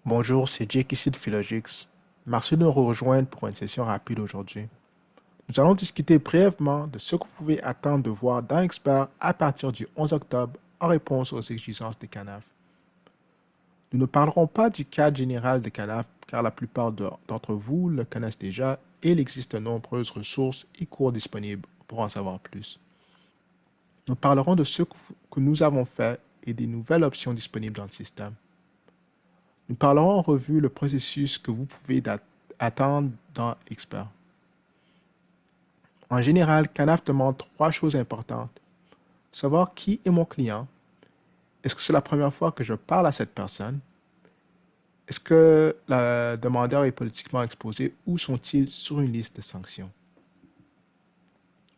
Bonjour, c'est Jake ici de Philogix. Merci de nous rejoindre pour une session rapide aujourd'hui. Nous allons discuter brièvement de ce que vous pouvez attendre de voir dans Expert à partir du 11 octobre en réponse aux exigences des CANAF. Nous ne parlerons pas du cadre général des CANAF car la plupart d'entre vous le connaissent déjà et il existe de nombreuses ressources et cours disponibles pour en savoir plus. Nous parlerons de ce que nous avons fait et des nouvelles options disponibles dans le système. Nous parlerons en revue le processus que vous pouvez attendre dans Expert. En général, CANAF demande trois choses importantes. Savoir qui est mon client. Est-ce que c'est la première fois que je parle à cette personne? Est-ce que le demandeur est politiquement exposé ou sont-ils sur une liste de sanctions?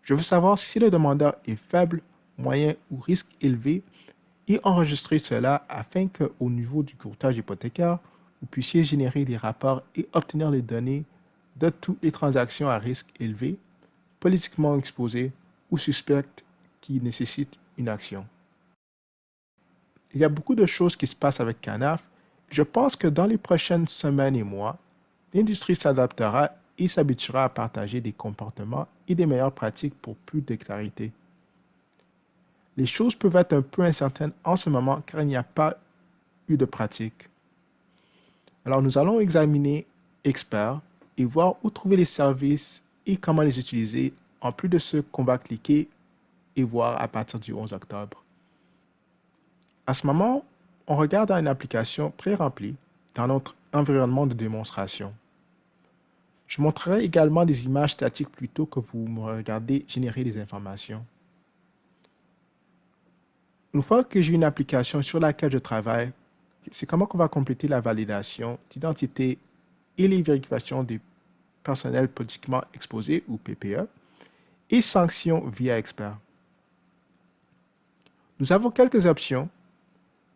Je veux savoir si le demandeur est faible, moyen ou risque élevé et enregistrer cela afin qu'au niveau du courtage hypothécaire, vous puissiez générer des rapports et obtenir les données de toutes les transactions à risque élevé, politiquement exposées ou suspectes qui nécessitent une action. Il y a beaucoup de choses qui se passent avec CANAF. Je pense que dans les prochaines semaines et mois, l'industrie s'adaptera et s'habituera à partager des comportements et des meilleures pratiques pour plus de clarité. Les choses peuvent être un peu incertaines en ce moment car il n'y a pas eu de pratique. Alors nous allons examiner Expert et voir où trouver les services et comment les utiliser en plus de ce qu'on va cliquer et voir à partir du 11 octobre. À ce moment, on regarde une application pré-remplie dans notre environnement de démonstration. Je montrerai également des images statiques plutôt que vous me regardez générer des informations. Une fois que j'ai une application sur laquelle je travaille, c'est comment on va compléter la validation d'identité et les vérifications des personnels politiquement exposés ou PPE et sanctions via Expert. Nous avons quelques options.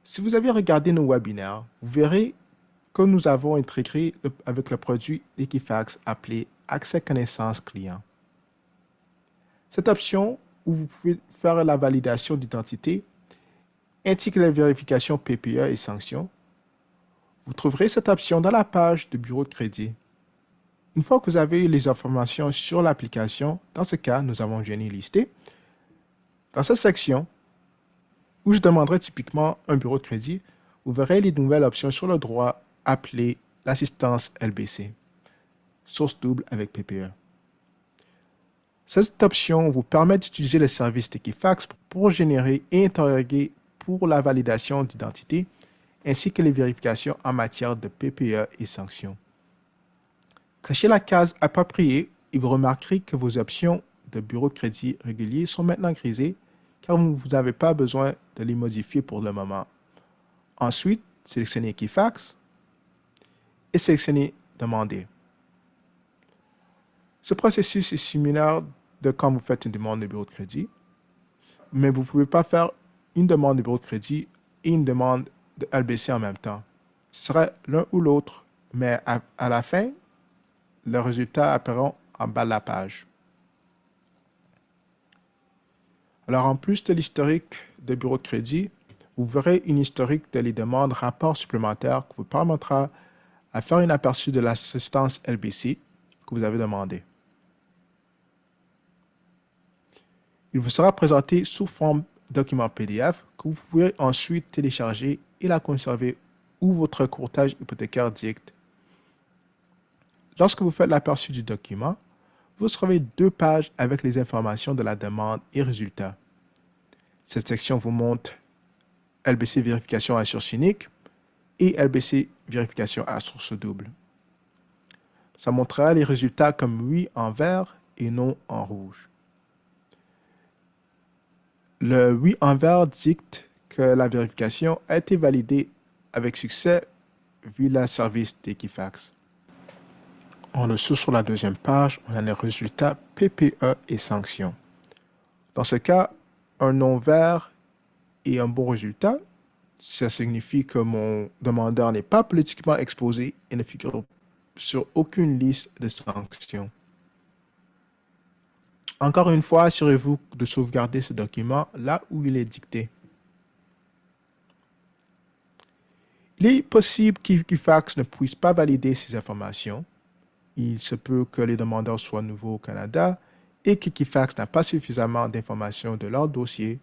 Si vous avez regardé nos webinaires, vous verrez que nous avons intégré avec le produit Equifax appelé Accès connaissance client. Cette option où vous pouvez faire la validation d'identité ainsi que la vérification PPE et sanctions, vous trouverez cette option dans la page de bureau de crédit. Une fois que vous avez les informations sur l'application, dans ce cas, nous avons Jenny listé. Dans cette section, où je demanderai typiquement un bureau de crédit, vous verrez les nouvelles options sur le droit appelées l'assistance LBC, source double avec PPE. Cette option vous permet d'utiliser le service d'Equifax pour générer et interroger pour la validation d'identité ainsi que les vérifications en matière de PPE et sanctions. Cachez la case appropriée et vous remarquerez que vos options de bureau de crédit régulier sont maintenant grisées car vous n'avez pas besoin de les modifier pour le moment. Ensuite, sélectionnez Equifax et sélectionnez Demander. Ce processus est similaire de quand vous faites une demande de bureau de crédit, mais vous ne pouvez pas faire une demande de bureau de crédit et une demande de LBC en même temps. Ce serait l'un ou l'autre, mais à la fin, les résultats apparaîtront en bas de la page. Alors, en plus de l'historique de bureau de crédit, vous verrez une historique de les demandes rapports supplémentaires qui vous permettra à faire un aperçu de l'assistance LBC que vous avez demandé. Il vous sera présenté sous forme document PDF que vous pouvez ensuite télécharger et la conserver où votre courtage hypothécaire dicte. Lorsque vous faites l'aperçu du document, vous trouvez deux pages avec les informations de la demande et résultats. Cette section vous montre LBC vérification à source unique et LBC vérification à source double. Ça montrera les résultats comme oui en vert et non en rouge. Le oui en vert dicte que la vérification a été validée avec succès via le service d'Equifax. En dessous sur la deuxième page, on a les résultats PPE et sanctions. Dans ce cas, un non vert et un bon résultat, ça signifie que mon demandeur n'est pas politiquement exposé et ne figure sur aucune liste de sanctions. Encore une fois, assurez-vous de sauvegarder ce document là où il est dicté. Il est possible qu'Equifax ne puisse pas valider ces informations. Il se peut que les demandeurs soient nouveaux au Canada et qu'Equifax n'a pas suffisamment d'informations de leur dossier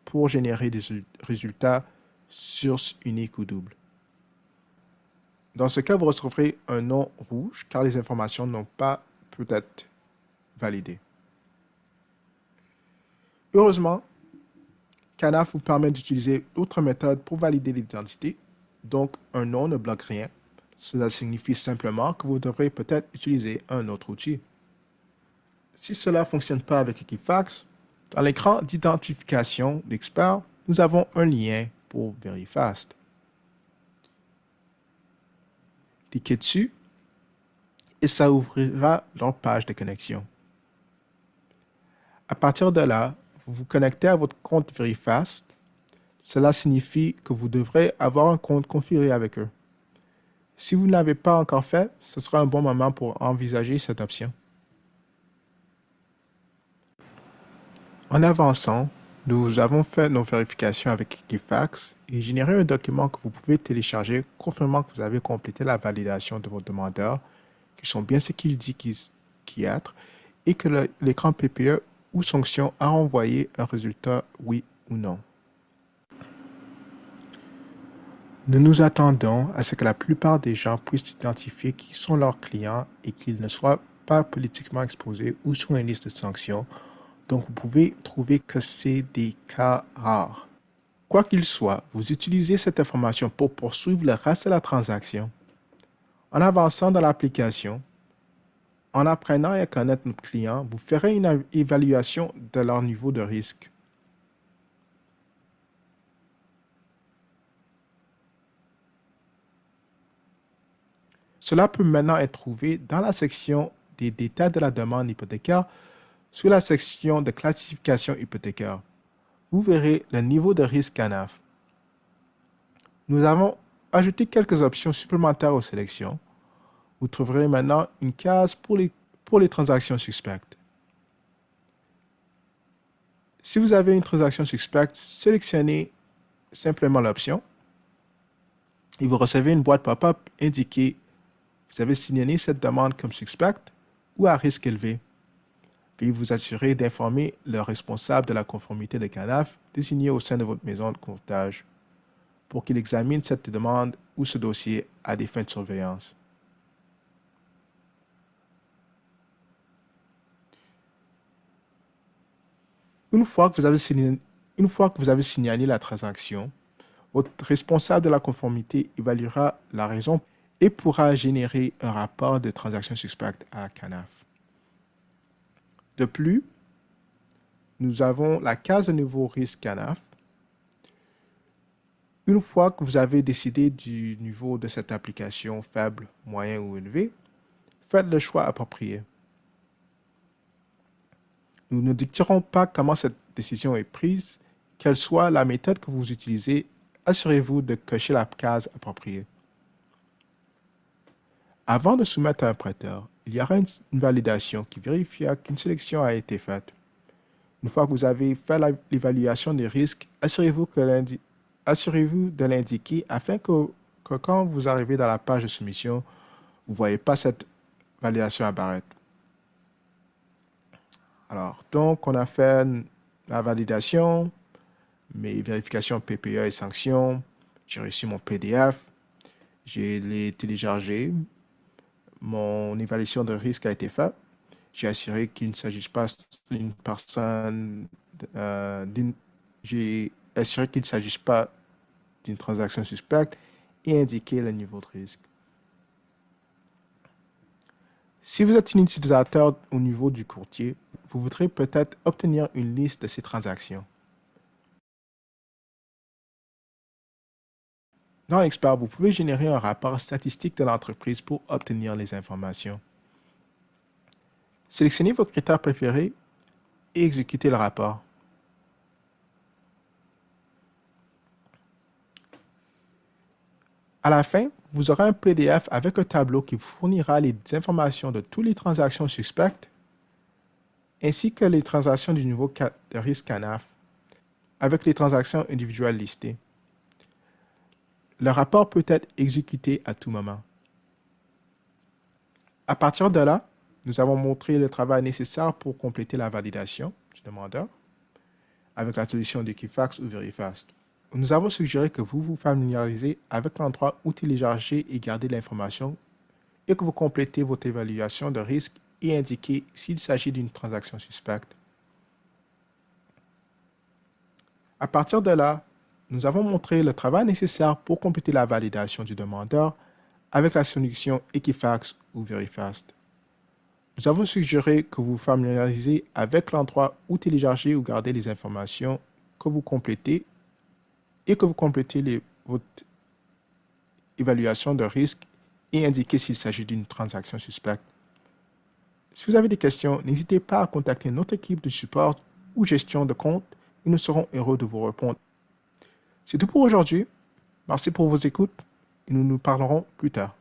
pour générer des résultats source unique ou double. Dans ce cas, vous recevrez un non rouge car les informations n'ont pas pu être validées. Heureusement, CANAF vous permet d'utiliser d'autres méthodes pour valider l'identité, donc un non ne bloque rien. Cela signifie simplement que vous devrez peut-être utiliser un autre outil. Si cela ne fonctionne pas avec Equifax, dans l'écran d'identification d'expert, nous avons un lien pour VeriFast. Cliquez dessus et ça ouvrira leur page de connexion. À partir de là, vous vous connectez à votre compte VeriFast. Cela signifie que vous devrez avoir un compte configuré avec eux. Si vous ne l'avez pas encore fait, ce sera un bon moment pour envisager cette option. En avançant, nous avons fait nos vérifications avec Equifax et généré un document que vous pouvez télécharger confirmant que vous avez complété la validation de vos demandeurs, qui sont bien ce qu'il dit qu'ils être, et que l'écran PPE ou sanction a envoyé un résultat oui ou non. Nous nous attendons à ce que la plupart des gens puissent identifier qui sont leurs clients et qu'ils ne soient pas politiquement exposés ou sur une liste de sanctions, donc vous pouvez trouver que c'est des cas rares. Quoi qu'il soit, vous utilisez cette information pour poursuivre le reste de la transaction. En avançant dans l'application, en apprenant à connaître notre client, vous ferez une évaluation de leur niveau de risque. Cela peut maintenant être trouvé dans la section des détails de la demande hypothécaire sous la section de classification hypothécaire. Vous verrez le niveau de risque CANAF. Nous avons ajouté quelques options supplémentaires aux sélections. Vous trouverez maintenant une case pour les transactions suspectes. Si vous avez une transaction suspecte, sélectionnez simplement l'option et vous recevez une boîte pop-up indiquée vous avez signalé cette demande comme suspecte ou à risque élevé. Veuillez vous assurer d'informer le responsable de la conformité de CANAF désigné au sein de votre maison de courtage pour qu'il examine cette demande ou ce dossier à des fins de surveillance. Une fois que vous avez signalé la transaction, votre responsable de la conformité évaluera la raison et pourra générer un rapport de transaction suspecte à CANAF. De plus, nous avons la case de nouveau risque CANAF. Une fois que vous avez décidé du niveau de cette application faible, moyen ou élevé, faites le choix approprié. Nous ne dicterons pas comment cette décision est prise, quelle soit la méthode que vous utilisez, assurez-vous de cocher la case appropriée. Avant de soumettre à un prêteur, il y aura une validation qui vérifiera qu'une sélection a été faite. Une fois que vous avez fait l'évaluation des risques, assurez-vous de l'indiquer afin que quand vous arrivez dans la page de soumission, vous ne voyez pas cette validation apparaître. Alors, donc, on a fait la validation, mes vérifications PPE et sanctions. J'ai reçu mon PDF. Je l'ai téléchargé. Mon évaluation de risque a été faite. J'ai assuré qu'il ne s'agisse pas d'une personne, j'ai assuré qu'il ne s'agisse pas d'une transaction suspecte et indiqué le niveau de risque. Si vous êtes un utilisateur au niveau du courtier, vous voudrez peut-être obtenir une liste de ces transactions. Dans Expert, vous pouvez générer un rapport statistique de l'entreprise pour obtenir les informations. Sélectionnez vos critères préférés et exécutez le rapport. À la fin, vous aurez un PDF avec un tableau qui vous fournira les informations de toutes les transactions suspectes ainsi que les transactions du niveau de risque CANAF avec les transactions individuelles listées. Le rapport peut être exécuté à tout moment. À partir de là, nous avons montré le travail nécessaire pour compléter la validation du demandeur avec la solution d'Equifax ou Verifast. Nous avons suggéré que vous vous familiarisez avec l'endroit où télécharger et garder l'information et que vous complétez votre évaluation de risque et indiquez s'il s'agit d'une transaction suspecte. À partir de là, nous avons montré le travail nécessaire pour compléter la validation du demandeur avec la solution Equifax ou Verifast. Nous avons suggéré que vous vous familiarisez avec l'endroit où télécharger ou garder les informations que vous complétez et que vous complétez votre évaluation de risque et indiquez s'il s'agit d'une transaction suspecte. Si vous avez des questions, n'hésitez pas à contacter notre équipe de support ou gestion de compte et nous serons heureux de vous répondre. C'est tout pour aujourd'hui. Merci pour vos écoutes et nous nous parlerons plus tard.